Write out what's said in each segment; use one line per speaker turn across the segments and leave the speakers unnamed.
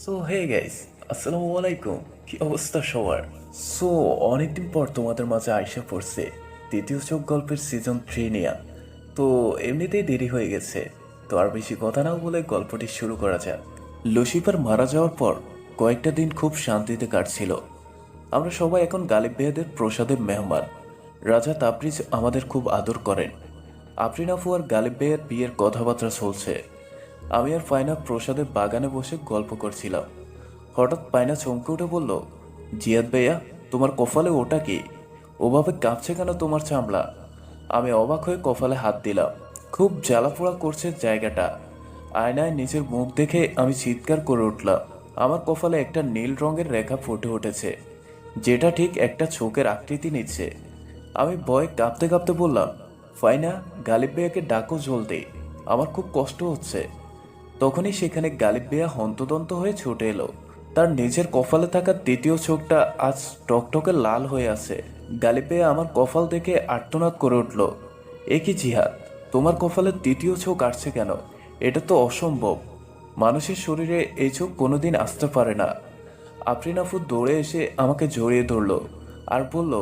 So hey guys, আসসালামু আলাইকুম। কি অবস্থা সবার? সো অনেকদিন পর তোমাদের মাঝে আইসা পড়ছে দ্বিতীয় চোখ গল্পের সিজন 3 নিয়ে। তো এমনিতেই দেরি হয়ে গেছে, তো আর বেশি কথা না বলে গল্পটি শুরু করা যাক। লুসিফার মারা যাওয়ার পর কয়েকটা দিন খুব শান্তিতে কাটছিল। আমরা সবাই এখন গালিব ভাইয়াদের প্রসাদের মেহমান। রাজা তাবরিজ আমাদের খুব আদর করেন। আফরিন আফু আর গালিব ভাইয়ের বিয়ের কথাবার্তা চলছে। আমি আর ফাইনা প্রসাদের বাগানে বসে গল্প করছিলাম। হঠাৎ পায়না চমকে উঠে বলল, জিয়াদ ভাইয়া, তোমার কপালে ওটা কি? ওভাবে কাঁপছে কেন তোমার চামড়া? আমি অবাক হয়ে কপালে হাত দিলাম। খুব জ্বালাপোড়া করছে জায়গাটা। আয়নায় নিজের মুখ দেখে আমি চিৎকার করে উঠলাম। আমার কপালে একটা নীল রঙের রেখা ফুটে উঠেছে, যেটা ঠিক একটা চোখের আকৃতি নিচ্ছে। আমি ভয়ে কাঁপতে কাঁপতে বললাম, ফাইনা, গালিব ভাইয়াকে ডাকো জলদি, আমার খুব কষ্ট হচ্ছে। তখনই সেখানে গালিব ভাইয়া হন্তদন্ত হয়ে ছুটে এলো। তার নিজের কপালে থাকা দ্বিতীয় চোখটা আজ টকটকে লাল হয়ে আছে। গালিব ভাইয়া আমার কপাল দেখে আর্তনাদ করে উঠল, এ কি জিহাদ, তোমার কপালে দ্বিতীয় চোখ আসছে কেন? এটা তো অসম্ভব। মানুষের শরীরে এই চোখ কোনোদিন আসতে পারে না। আফরিন আফু দৌড়ে এসে আমাকে জড়িয়ে ধরল আর বলল,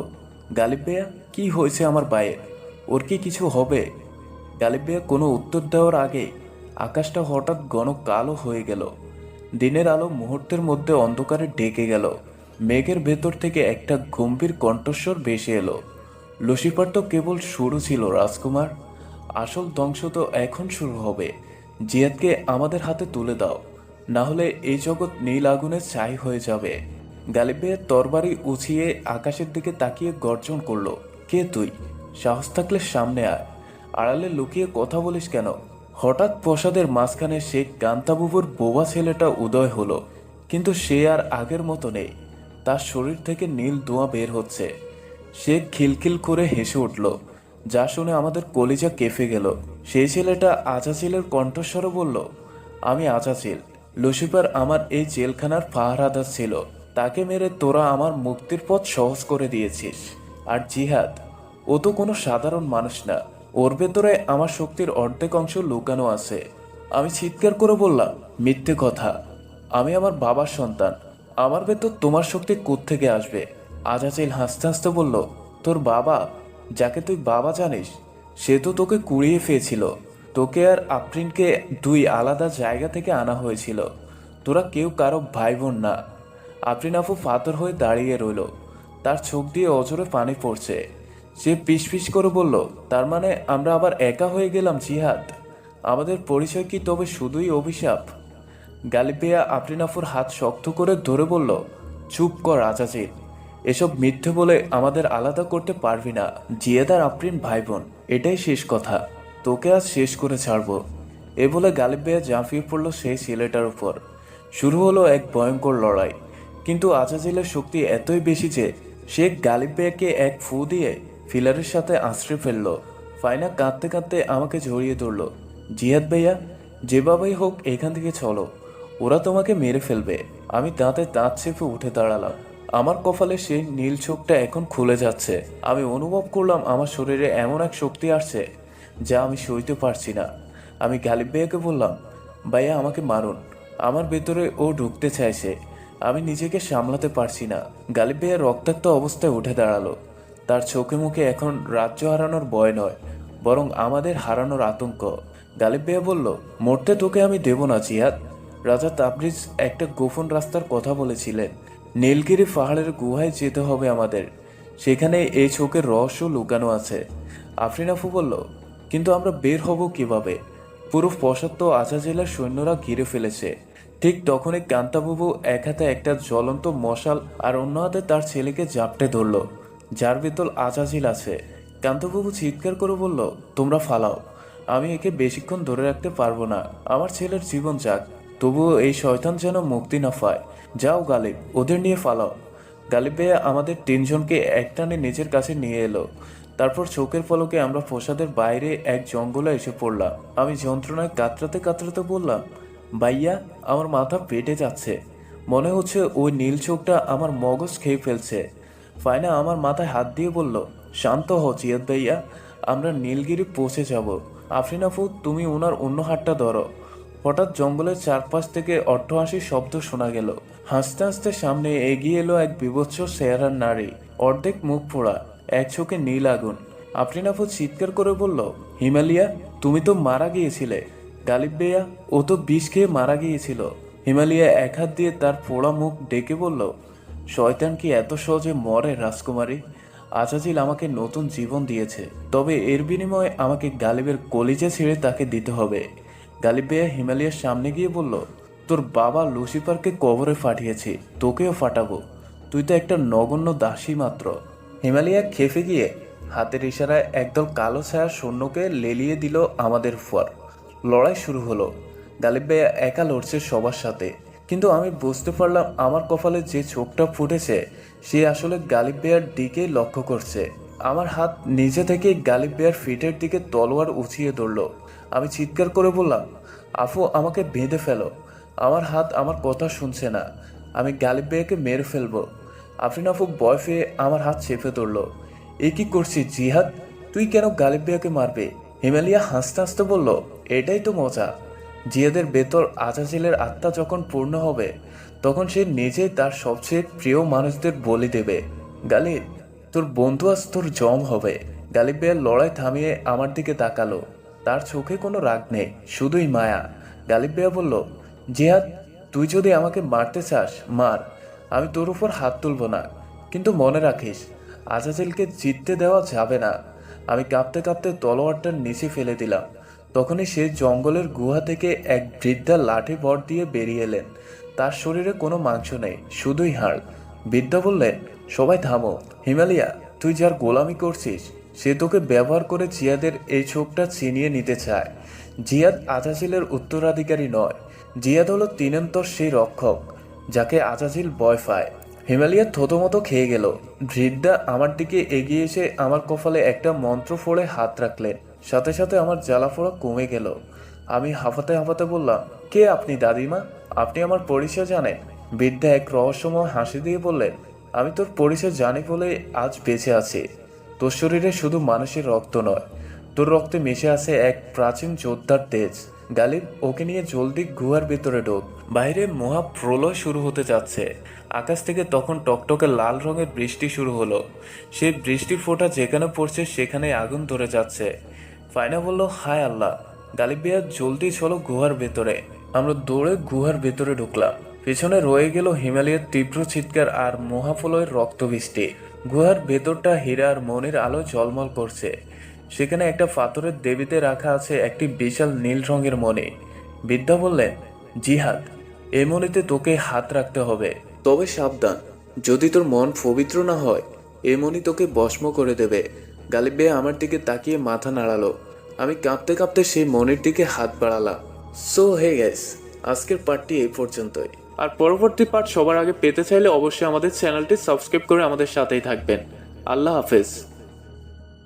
গালিব ভাইয়া, কি হয়েছে আমার ভাইয়ের? ওর কি কিছু হবে? গালিব ভাইয়া কোনো উত্তর দেওয়ার আগে আকাশটা হঠাৎ ঘন কালো হয়ে গেল। দিনের আলো মুহূর্তের মধ্যে অন্ধকারে ঢেকে গেল। মেঘের ভেতর থেকে একটা গম্ভীর কণ্ঠস্বর ভেসে এলো, লুসিফার তো কেবল শুরু ছিল রাজকুমার, আসল ধ্বংস তো এখন শুরু হবে। জিয়াদকে আমাদের হাতে তুলে দাও, না হলে এই জগৎ নীল আগুনে ছাই হয়ে যাবে। গালিব ভাইয়ের তরবারি উঁচিয়ে আকাশের দিকে তাকিয়ে গর্জন করলো, কে তুই? সাহস থাকলে সামনে আয়, আড়ালে লুকিয়ে কথা বলিস কেন? হঠাৎ প্রসাদের মাঝখানে শেখ কান্তাবুবুর বোবা ছেলেটা উদয় হলো, কিন্তু সে আর আগের মতো নেই। তার শরীর থেকে নীল ধোঁয়া বের হচ্ছে। সে খিলখিল করে হেসে উঠল, যা শুনে আমাদের কলিজা কেঁপে গেল। সেই ছেলেটা আজাচিলের কণ্ঠস্বরে বলল, আমি আজাচিল। লুসিফার আমার এই জেলখানার পাহারাদার ছিল। তাকে মেরে তোরা আমার মুক্তির পথ সহজ করে দিয়েছিস। আর জিহাদ, ও তো কোনো সাধারণ মানুষ না, ওর ভেতরে আমার শক্তির অর্ধেক অংশ লুকানো আছে। আমি চিৎকার করে বললাম, মিথ্যে কথা, আমি আমার বাবার সন্তান, আমার ভেতর তোমার শক্তি কোত্থেকে আসবে? আজাচিল হাসতে হাসতে বলল, তোর বাবা, যাকে তুই বাবা জানিস, সে তো তোকে কুড়িয়ে ফেলেছিল। তোকে আর আফরিনকে দুই আলাদা জায়গা থেকে আনা হয়েছিল। তোরা কেউ কারো ভাই বোন না। আফরিন আফু ফাতর হয়ে দাঁড়িয়ে রইল, তার চোখ দিয়ে অজরে পানি পড়ছে। সে পিস করে বলল, তার মানে আমরা আবার একা হয়ে গেলাম জিহাদ? আমাদের পরিচয় কি তবে শুধুই অভিশাপ? গালিব ভাইয়া আফরিন আফুর হাত শক্ত করে ধরে বলল, চুপ কর আজাজির, এসব মিথ্যে বলে আমাদের আলাদা করতে পারবি না। জিয়াদ আর আফরিন ভাই বোন, এটাই শেষ কথা, তোকে আজ শেষ করে ছাড়বো। এ বলে গালিব ভাইয়া ঝাঁপিয়ে পড়ল সেই ছেলেটার উপর। শুরু হলো এক ভয়ঙ্কর লড়াই, কিন্তু আজাজিলের শক্তি এতই বেশি যে সে গালিব ভাইয়াকে এক ফু দিয়ে ফিলারের সাথে আঁচড়ে ফেলল। ফাইনা কাঁদতে কাঁদতে আমাকে জড়িয়ে ধরল, জিহাদ ভাইয়া, যেভাবেই হোক এখান থেকে চলো, ওরা তোমাকে মেরে ফেলবে। আমি দাঁতে দাঁত চেপে উঠে দাঁড়ালাম। আমার কপালে সেই নীল চোখটা এখন খুলে যাচ্ছে। আমি অনুভব করলাম আমার শরীরে এমন এক শক্তি আসছে যা আমি সইতে পারছি না। আমি গালিব ভাইয়াকে বললাম, ভাইয়া আমাকে মারুন, আমার ভেতরে ও ঢুকতে চাইছে, আমি নিজেকে সামলাতে পারছি না। গালিব ভাইয়া রক্তাক্ত অবস্থায় উঠে দাঁড়ালো। তার চোখে মুখে এখন রাজ্য হারানোর ভয় নয়, বরং আমাদের হারানোর আতঙ্ক। গালিব ভাইয়া বলল, মরতে তোকে আমি দেব না জিহাদ। রাজা তাবরিজ একটা গোপন রাস্তার কথা বলেছিলেন, নীলগিরি পাহাড়ের গুহায় যেতে হবে আমাদের, সেখানে এই চোখের রহস্য লুকানো আছে। আফরিন আফু বলল, কিন্তু আমরা বের হব কিভাবে? পুরো প্রসাদ তো আজাজিলের সৈন্যরা ঘিরে ফেলেছে। ঠিক তখনই কান্তাবাবু এক হাতে একটা জ্বলন্ত মশাল আর অন্য হাতে তার ছেলেকে জাপটে ধরল, যার ভেতর আজাজিল আছে। কান্তবাবু চিৎকার করে বলল, তোমরা ফালাও, আমি একে বেশিক্ষণ ধরে রাখতে পারবো না, আমার ছেলের জীবন যাক, তবুও এই শয়তান যেন মুক্তি না পায়। যাও গালিব, ওদের নিয়ে ফালাও। গালিব ভাইয়া আমাদের তিনজনকে একটানে নিজের কাছে নিয়ে এলো। তারপর চোখের পলকে আমরা প্রসাদের বাইরে এক জঙ্গলে এসে পড়লাম। আমি যন্ত্রণায় কাতরাতে কাতরাতে বললাম, ভাইয়া, আমার মাথা পেটে যাচ্ছে, মনে হচ্ছে ওই নীল চোখটা আমার মগজ খেয়ে ফেলছে। ফাইনা আমার মাথায় হাত দিয়ে বলল, শান্ত হও জিয়াদ ভাইয়া, আমরা নীলগিরি পৌঁছে যাব। আফরিন আফু, তুমি ওনার অন্য হাতটা ধরো। হঠাৎ জঙ্গলের চারপাশ থেকে অট্টহাসির শব্দ শোনা গেল। হাসতে হাসতে সামনে এগিয়ে এলো এক বিভৎস চেহারার নারী, অর্ধেক মুখ পোড়া, এক চোখে নীল আগুন। আফরিন আপু চিৎকার করে বলল, হিমালয়া, তুমি তো মারা গিয়েছিলে। গালিব ভাইয়া, ও তো বিষ খেয়ে মারা গিয়েছিল। হিমালয়া এক হাত দিয়ে তার পোড়া মুখ ডেকে বলল, শয়তান কি এত সহজে মরে রাজকুমারী? আজাজিল আমাকে নতুন জীবন দিয়েছে, তবে এর বিনিময়ে আমাকে গালিবের কলিজা ছেড়ে তাকে দিতে হবে। গালিব ভাইয়া হিমালয়ার সামনে গিয়ে বলল, তোর বাবা লুসিফারকে কবরে ফাটিয়েছি, তোকেও ফাটাবো। তুই তো একটা নগণ্য দাসী মাত্র। হিমালয়া খেপে গিয়ে হাতের ইশারায় একদল কালো ছায়া সৈন্যকে লেলিয়ে দিল আমাদের উপর। লড়াই শুরু হলো। গালিব ভাইয়া একা লড়ছে সবার সাথে, কিন্তু আমি বুঝতে পারলাম আমার কপালে যে চোখটা ফুটেছে সে আসলে গালিব ভাইয়ার দিকে লক্ষ্য করছে। আমার হাত নিজে থেকে গালিব ভাইয়ার ফিটের দিকে তলোয়ার উঁচিয়ে ধরল। আমি চিৎকার করে বললাম, আফু, আমাকে বেঁধে ফেলো। আমার হাত আমার কথা শুনছে না, আমি গালিব ভাইয়াকে মেরে ফেলবো। আফরিন আপু ভয় পেয়ে আমার হাত চেপে ধরল। এ কি করছিস জিহাদ? তুই কেন গালিব ভাইয়াকে মারবে? হিমালয়া হাসতে হাসতে বলল, এটাই তো মজা। জিহাদের ভেতর আজাজিলের আত্মা যখন পূর্ণ হবে তখন সে নিজেই তার সবচেয়ে প্রিয় মানুষদের বলি দেবে। গালিব, তোর বন্ধু আজ তোর জম হবে। গালিব ভাইয়ের লড়াই থামিয়ে আমার দিকে তাকালো। তার চোখে কোনো রাগ নেই, শুধুই মায়া। গালিব ভাইয়া বলল, জিহাদ, তুই যদি আমাকে মারতে চাস মার, আমি তোর উপর হাত তুলব না, কিন্তু মনে রাখিস আজাজিলকে জিততে দেওয়া যাবে না। আমি কাঁপতে কাঁপতে তলোয়ারটা নিচে ফেলে দিলাম। তখনই সে জঙ্গলের গুহা থেকে এক বৃদ্ধা লাঠি ভর দিয়ে বেরিয়ে এলেন। তার শরীরে কোনো মাংস নেই, শুধুই হাড়। বৃদ্ধা বললেন, সবাই থামো। হিমালয়া, তুই যার গোলামি করছিস সে তোকে ব্যবহার করে জিয়াদের এই চোখটা ছিনিয়ে নিতে চায়। জিয়াদ আজাজিলের উত্তরাধিকারী নয়। জিয়াদ হলো তিনন্তর সেই রক্ষক যাকে আজাজিল ভয় পায়। হিমালয়া থতমত খেয়ে গেল। বৃদ্ধা আমার দিকে এগিয়ে এসে আমার কপালে একটা মন্ত্র ফোড়ে হাত রাখলেন। সাথে সাথে আমার জ্বালাফোড়া কমে গেল। আমি হাঁপাতে হাঁপাতে বললাম, কে আপনি দাদিমা? আপনি আমার পরিচয় জানেন? বৃদ্ধা এক রহস্যময় হাসি দিয়ে বললেন, আমি তোর পরিচয় জানি বলে আজ বেঁচে আছি। তোর শরীরে শুধু মানুষের রক্ত নয়, তোর রক্তে মিশে আছে এক প্রাচীন যোদ্ধার তেজ। গালিব, ওকে নিয়ে জলদি গুহার ভিতরে ঢোক। বাইরে মহা প্রলয় শুরু হতে যাচ্ছে। আকাশ থেকে তখন টকটকে লাল রঙের বৃষ্টি শুরু হলো। সেই বৃষ্টির ফোঁটা যেখানে পড়ছে সেখানে আগুন ধরে যাচ্ছে। ফাইনা বলল, হায় আল্লাহ। গালিব ভাইয়া, জলদি চলো গুহার ভেতরে। আমরা দৌড়ে গুহার ভেতরে ঢুকলাম। পেছনে রয়ে গেল হিমালয়ের তীব্র চিৎকার আর মহাফলয়ের রক্তবৃষ্টি। গুহার ভেতরটা হীরা আর মনির আলো ঝলমল করছে। সেখানে একটা পাথরের দেবীতে রাখা আছে একটি বিশাল নীল রঙের মণি। বিদ্যা বললেন, জিহাদ, এই মণিতে তোকে হাত রাখতে হবে, তবে সাবধান, যদি তোর মন পবিত্র না হয় এই মণি তোকে ভস্ম করে দেবে। গালিব ভাইয়া আমার দিকে তাকিয়ে মাথা নাড়ালো। আমি কাঁপতে কাঁপতে সেই মণির দিকে হাত বাড়ালাম। সো হে গাইস, আজকের পার্টটি এই পর্যন্তই। আর পরবর্তী পার্ট সবার আগে পেতে চাইলে অবশ্যই আমাদের চ্যানেলটি সাবস্ক্রাইব করে আমাদের সাথেই থাকবেন। আল্লাহ হাফেজ।